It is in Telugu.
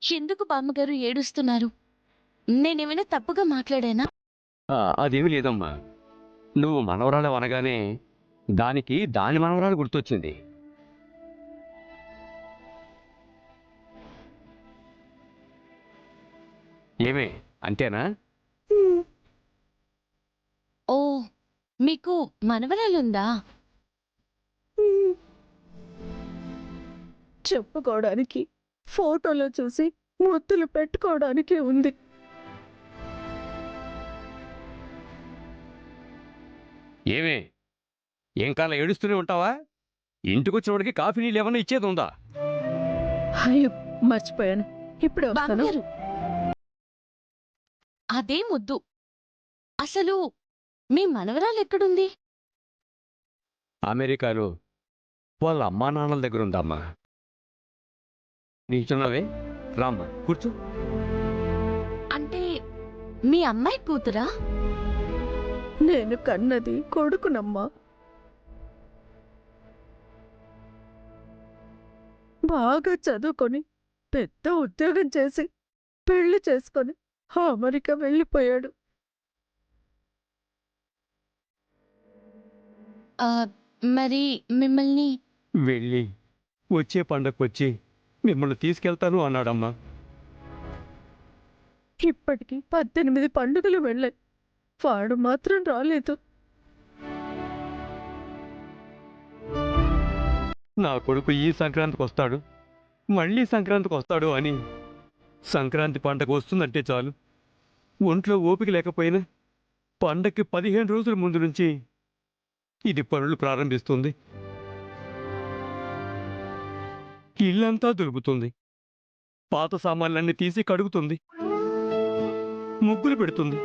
ఎందుకు బామ్మగారు ఏడుస్తున్నారు? నేనేమైనా తప్పుగా మాట్లాడానా? అదేమీ లేదమ్మా. నువ్వు మనవరాలు అనగానే దానికి దాని మనవరాలు గుర్తొచ్చింది. ఏమే అంతేనా? ఓ, మీకు మనవరాలుందా? చెప్పుకోవడానికి ఫోటోలో చూసి ముద్దులు పెట్టుకోవడానికి ఉంది. ఏమే ఏం కాలం ఏడుస్తూనే ఉంటావా? ఇంటికొచ్చినవాడికి కాఫీ నీళ్ళు ఏమన్నా ఇచ్చేది ఉందా? అయ్యో, మర్చిపోయాను. ఇప్పుడు వస్తాను. బామ్మగారు, అదే ముద్దు. అసలు మీ మనవరాలు ఎక్కడుంది? అమెరికాలో వాళ్ళ అమ్మా నాన్నల దగ్గర ఉందమ్మా. నీచున్నావే, రామ్మా కూర్చో. అంటే మీ అమ్మాయి కూతురా? నేను కన్నది కొడుకునమ్మా. బాగా చదువుకొని పెద్ద ఉద్యోగం చేసి పెళ్లి చేసుకొని అమెరికా వెళ్ళిపోయాడు. ఆ, మరి మిమ్మల్ని వెళ్ళి వచ్చే పండగకొచ్చి మిమ్మల్ని తీసుకెళ్తాను అన్నాడమ్మా. ఇప్పటికి 18 పండుగలు వెళ్ళాయి. వాడు మాత్రం రాలేదు. నా కొడుకు ఈ సంక్రాంతికి వస్తాడు, మళ్ళీ సంక్రాంతికి వస్తాడు అని సంక్రాంతి పండగ వస్తుందంటే చాలు ఒంట్లో ఓపిక లేకపోయినా పండగకి 15 రోజుల ముందు నుంచి ఇది పనులు ప్రారంభిస్తుంది. ఇల్లంతా దులుపుతుంది, పాత సామాన్లన్నీ తీసి కడుగుతుంది, ముగ్గులు పెడుతుంది.